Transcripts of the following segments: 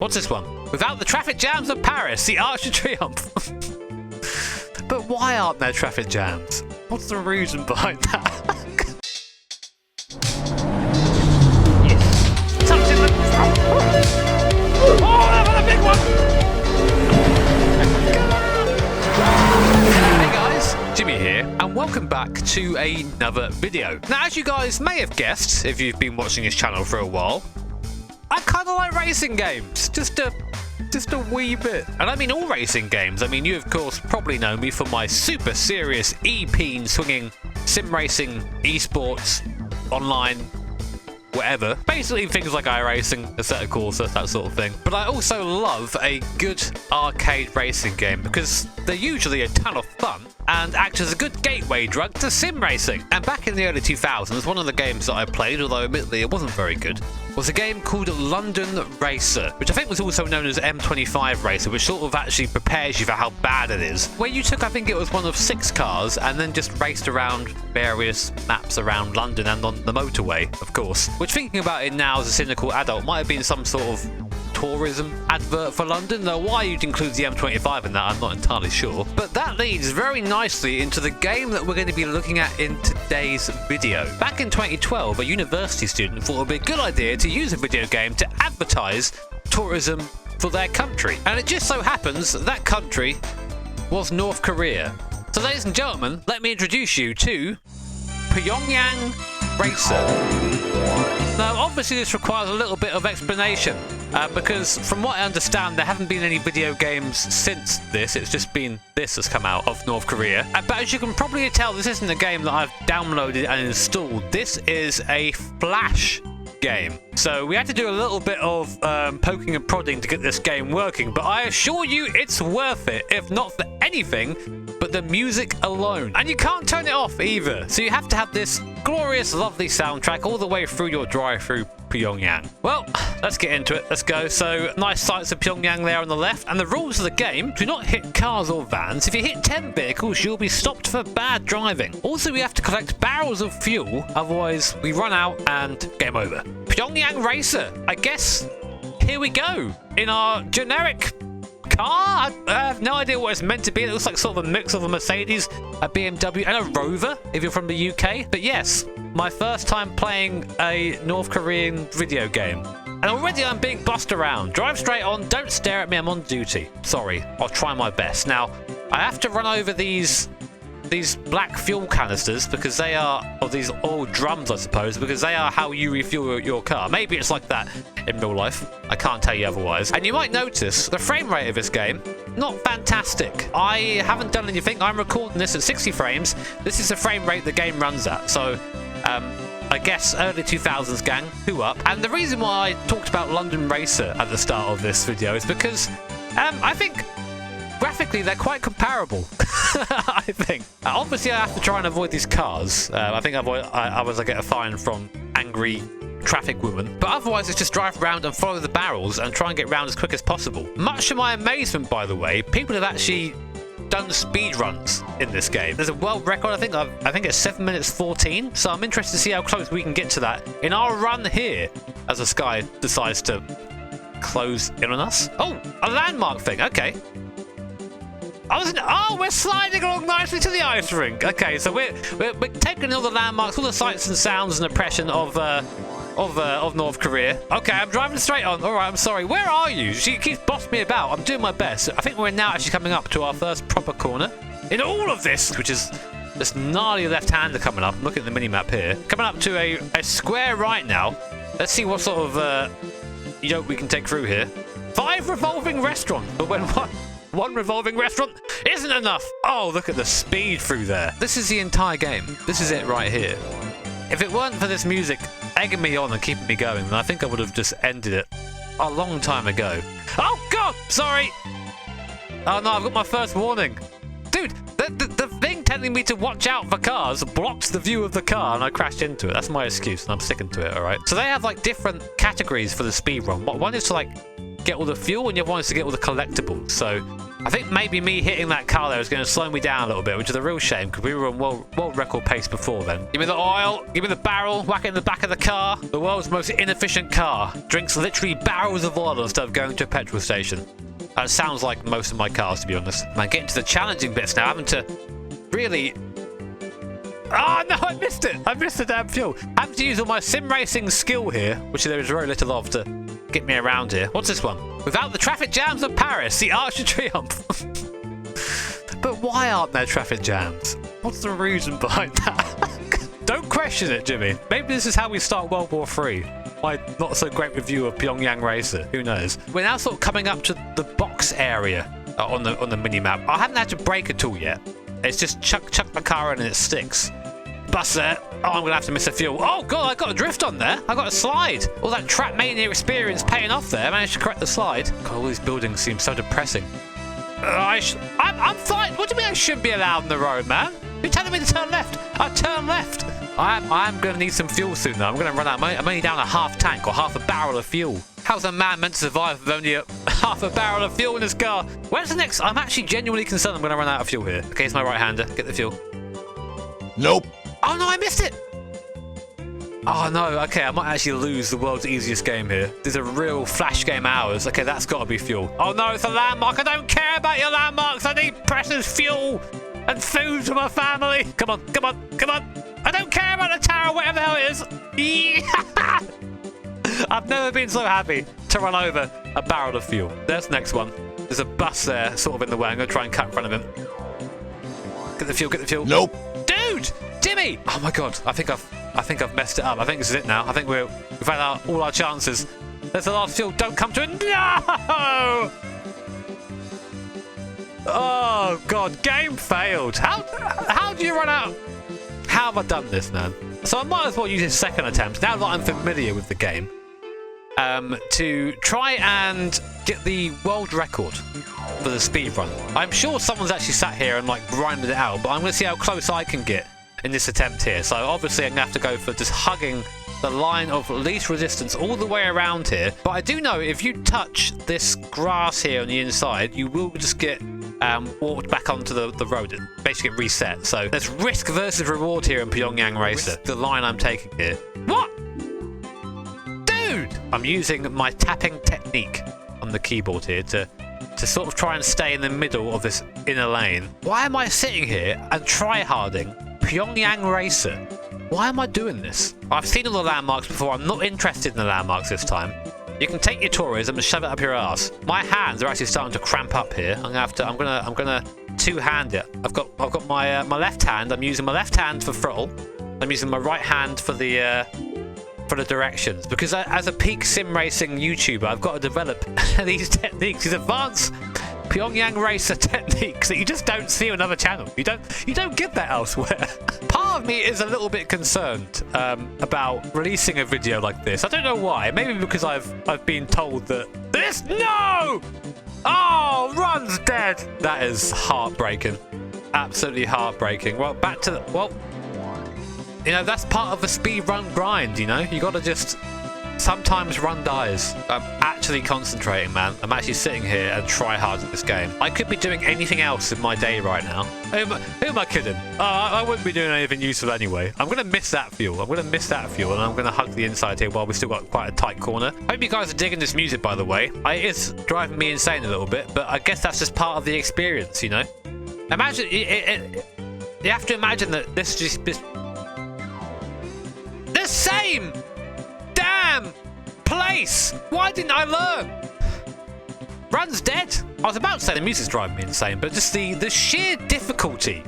What's this one? Without the traffic jams of Paris, the Arch of Triomphe. But why aren't there traffic jams? What's the reason behind that? Yes. Touching the... Oh, that was a big one! Hey guys, Jimmy here, and welcome back to another video. Now, as you guys may have guessed, if you've been watching this channel for a while, I kind of like racing games, just a wee bit. And I mean all racing games. I mean, you of course probably know me for my super serious E-peen swinging sim racing, esports, online, whatever. Basically things like iRacing, Assetto Corsa, that sort of thing. But I also love a good arcade racing game because they're usually a ton of fun and act as a good gateway drug to sim racing. And back in the early 2000s, one of the games that I played, although admittedly it wasn't very good, was a game called London Racer, which I think was also known as M25 Racer, which sort of actually prepares you for how bad it is. Where you took, I think it was one of 6 cars, and then just raced around various maps around London and on the motorway, of course. Which, thinking about it now as a cynical adult, might have been some sort of tourism advert for London, though why you'd include the M25 in that I'm not entirely sure. But that leads very nicely into the game that we're going to be looking at in today's video. Back in 2012, a university student thought it would be a good idea to use a video game to advertise tourism for their country. And it just so happens that country was North Korea. So ladies and gentlemen, let me introduce you to Pyongyang Racer. Now, obviously this requires a little bit of explanation, because from what I understand, there haven't been any video games since this. It's just been this has come out of North Korea. But as you can probably tell, this isn't a game that I've downloaded and installed. This is a Flash game. So we had to do a little bit of poking and prodding to get this game working, but I assure you it's worth it, if not for anything but the music alone. And you can't turn it off either, so you have to have this glorious, lovely soundtrack all the way through your drive through Pyongyang. Well, let's get into it. Let's go. So, nice sights of Pyongyang there on the left. And the rules of the game: do not hit cars or vans. If you hit 10 vehicles, you'll be stopped for bad driving. Also, we have to collect barrels of fuel, otherwise we run out and game over. Pyongyang Racer. I guess here we go in our generic car. I have no idea what it's meant to be. It looks like sort of a mix of a Mercedes, a BMW, and a Rover, if you're from the UK. But yes, my first time playing a North Korean video game. And already I'm being bossed around. Drive straight on, don't stare at me, I'm on duty. Sorry, I'll try my best. Now, I have to run over these black fuel canisters because they are, or these old drums I suppose, because they are how you refuel your car. Maybe it's like that in real life, I can't tell you otherwise. And you might notice the frame rate of this game, not fantastic. I haven't done anything, I'm recording this at 60 frames. This is the frame rate the game runs at, so I guess early 2000s gang, who up? And the reason why I talked about London Racer at the start of this video is because I think graphically they're quite comparable. I think. Obviously I have to try and avoid these cars. I think otherwise I get a fine from angry traffic women. But otherwise it's just drive around and follow the barrels and try and get round as quick as possible. Much to my amazement, by the way, people have actually done speed runs in this game. There's a world record, I think it's 7 minutes 14. So I'm interested to see how close we can get to that in our run here as the sky decides to close in on us. Oh, a landmark thing. Okay. We're sliding along nicely to the ice rink. Okay, so we're taking all the landmarks, all the sights and sounds and oppression of North Korea. Okay, I'm driving straight on. All right, I'm sorry. Where are you? She keeps bossing me about. I'm doing my best. I think we're now actually coming up to our first proper corner in all of this, which is this gnarly left-hander coming up. I'm looking at the mini-map here. Coming up to a square right now. Let's see what sort of yoke we can take through here. 5 revolving restaurants, but when one revolving restaurant isn't enough. Oh, look at the speed through there. This is the entire game. This is it right here. If it weren't for this music egging me on and keeping me going, then I think I would have just ended it a long time ago. Oh, God! Sorry! Oh, no, I've got my first warning. Dude, the thing telling me to watch out for cars blocks the view of the car and I crashed into it. That's my excuse and I'm sticking to it, alright? So they have, like, different categories for the speed run. One is to, like, get all the fuel and the other one is to get all the collectibles. So I think maybe me hitting that car there is going to slow me down a little bit, which is a real shame because we were on world record pace before then. Give me the oil, give me the barrel, whack it in the back of the car. The world's most inefficient car drinks literally barrels of oil instead of going to a petrol station. That sounds like most of my cars, to be honest. Man, getting to the challenging bits now, having to really... Oh no, I missed it! I missed the damn fuel. I have to use all my sim racing skill here, which there is very little of, to get me around here. What's this one? Without the traffic jams of Paris, the Arch of Triumph. But why aren't there traffic jams? What's the reason behind that? Don't question it, Jimmy. Maybe this is how we start World War III. My not so great review of Pyongyang Racer. Who knows? We're now sort of coming up to the box area on the mini map. I haven't had to brake at all yet. It's just chuck the car in and it sticks. Bus there. Oh, I'm gonna have to miss a fuel. Oh god, I got a drift on there. I got a slide. All that Trap Mania experience paying off there. I managed to correct the slide. God, all these buildings seem so depressing. I'm fine. What do you mean I shouldn't be allowed on the road, man? You're telling me to turn left. I turn left. I'm gonna need some fuel soon though. I'm gonna run out. I'm only down a half tank or half a barrel of fuel. How's a man meant to survive with only half a barrel of fuel in his car? Where's the next? I'm actually genuinely concerned I'm gonna run out of fuel here. Okay, it's my right hander. Get the fuel. Nope. Oh no, I missed it! Oh no, okay, I might actually lose the world's easiest game here. These are real flash game hours. Okay, that's got to be fuel. Oh no, it's a landmark. I don't care about your landmarks. I need precious fuel and food for my family. Come on, come on, come on. I don't care about the tower, whatever the hell it is. Yeah. I've never been so happy to run over a barrel of fuel. There's the next one. There's a bus there, sort of in the way. I'm going to try and cut in front of him. Get the fuel, get the fuel. Nope. Dude! Jimmy! Oh my god, I think I've messed it up. I think this is it now. I think we've had all our chances. There's the last fuel. Don't come to it. No! Oh god, game failed. How do you run out? How have I done this, man? So I might as well use a second attempt, now that I'm familiar with the game, to try and get the world record for the speed run. I'm sure someone's actually sat here and like grinded it out, but I'm going to see how close I can get in this attempt here. So obviously I'm going to have to go for just hugging the line of least resistance all the way around here. But I do know if you touch this grass here on the inside, you will just get walked back onto the road, basically get reset. So there's risk versus reward here in Pyongyang Racer. The line I'm taking here. What? Dude! I'm using my tapping technique on the keyboard here to sort of try and stay in the middle of this inner lane. Why am I sitting here and try-harding Pyongyang Racer? Why am I doing this? I've seen all the landmarks before. I'm not interested in the landmarks this time. You can take your tourism and shove it up your ass. My hands are actually starting to cramp up here. I'm gonna two-hand it. I've got my left hand. I'm using my left hand for throttle. I'm using my right hand for the directions, because as a peak sim racing YouTuber, I've got to develop these techniques, these advanced Pyongyang Racer techniques that you just don't see on another channel. You don't get that elsewhere. Part of me is a little bit concerned about releasing a video like this. I don't know why. Maybe because I've been told that this no. Oh, Run's dead. That is heartbreaking. Absolutely heartbreaking. Well, back to the you know, that's part of the speedrun grind, you know? You gotta just... Sometimes Run dies. I'm actually concentrating, man. I'm actually sitting here and try hard at this game. I could be doing anything else in my day right now. Who am I kidding? I wouldn't be doing anything useful anyway. I'm gonna miss that fuel. I'm gonna miss that fuel, and I'm gonna hug the inside here while we've still got quite a tight corner. Hope you guys are digging this music, by the way. It is driving me insane a little bit, but I guess that's just part of the experience, you know? Imagine... you have to imagine that this just... The same damn place. Why didn't I learn? Run's dead. I was about to say the music's driving me insane, but just the sheer difficulty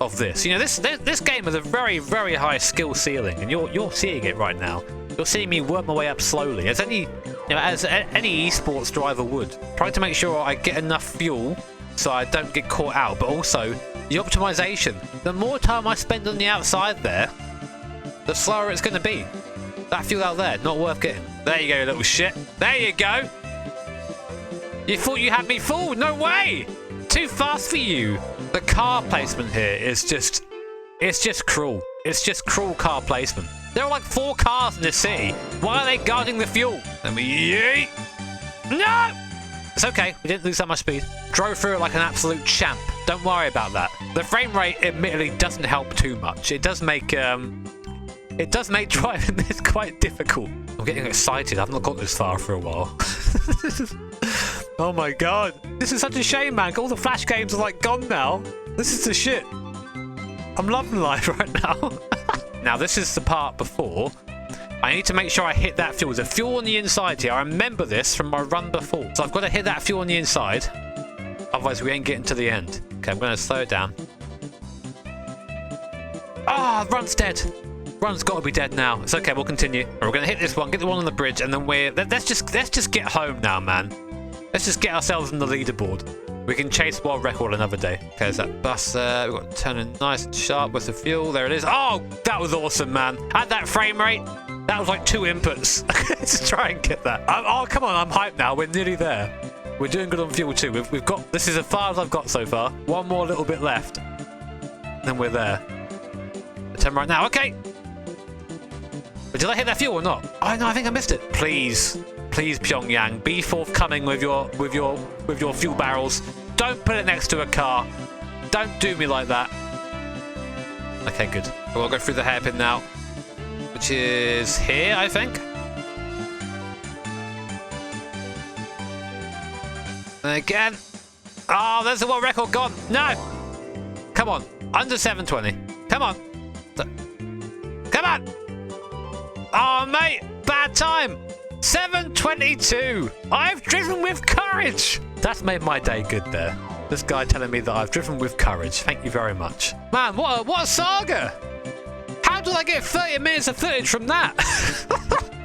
of this. You know, this game has a very, very high skill ceiling, and you're seeing it right now. You're seeing me work my way up slowly, as any esports driver would, trying to make sure I get enough fuel so I don't get caught out, but also the optimization. The more time I spend on the outside there, the slower it's going to be. That fuel out there, not worth getting. There you go, you little shit. There you go. You thought you had me fooled? No way. Too fast for you. The car placement here is just... It's just cruel. It's just cruel car placement. There are like 4 cars in this city. Why are they guarding the fuel? Let me yeet. No! It's okay, we didn't lose that much speed. Drove through it like an absolute champ. Don't worry about that. The frame rate admittedly doesn't help too much. It does make driving this quite difficult. I'm getting excited. I've not got this far for a while. Oh my god. This is such a shame, man. All the Flash games are like gone now. This is the shit. I'm loving life right now. Now this is the part before. I need to make sure I hit that fuel. There's a fuel on the inside here. I remember this from my run before. So I've got to hit that fuel on the inside. Otherwise we ain't getting to the end. Okay, I'm going to slow it down. Ah, run's dead. Run's got to be dead now. It's okay, we'll continue. We're going to hit this one, get the one on the bridge, and then let's just get home now, man. Let's just get ourselves on the leaderboard. We can chase world record another day. Okay, there's that bus there. We've got to turn in nice and sharp with the fuel. There it is. Oh, that was awesome, man. At that frame rate, that was like 2 inputs. Let's try and get that. Oh, come on, I'm hyped now. We're nearly there. We're doing good on fuel too. We've got, this is as far as I've got so far. One more little bit left. Then we're there. Turn right now. Okay. But did I hit that fuel or not? Oh no, I think I missed it. Please, please, Pyongyang, be forthcoming with your fuel barrels. Don't put it next to a car. Don't do me like that. Okay, good. We'll go through the hairpin now, which is here, I think. And again. Oh, there's the world record gone. No. Come on. Under 720. Come on. Come on. Oh, mate. Bad time. 722. I've driven with courage. That's made my day good there. This guy telling me that I've driven with courage. Thank you very much. Man, what a saga. How did I get 30 minutes of footage from that?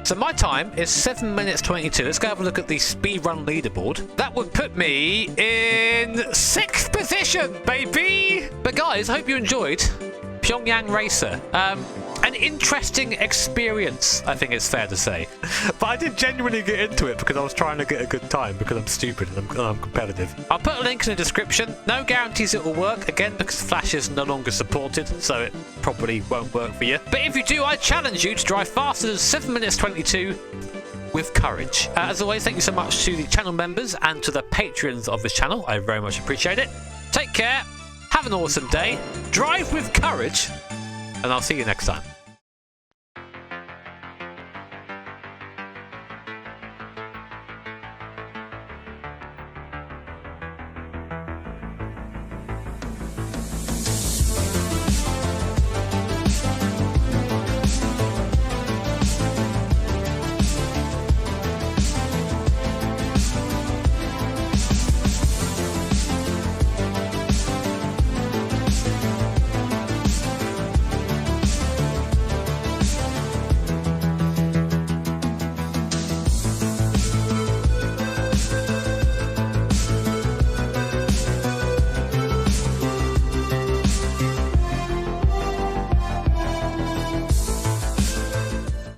So my time is 7 minutes 22. Let's go have a look at the speedrun leaderboard. That would put me in 6th position, baby. But guys, I hope you enjoyed Pyongyang Racer. An interesting experience, I think it's fair to say. But I did genuinely get into it because I was trying to get a good time because I'm stupid and I'm competitive. I'll put a link in the description. No guarantees it will work, again, because Flash is no longer supported, so it probably won't work for you. But if you do, I challenge you to drive faster than 7 minutes 22 with courage. As always, thank you so much to the channel members and to the patrons of this channel. I very much appreciate it. Take care, have an awesome day, drive with courage, and I'll see you next time.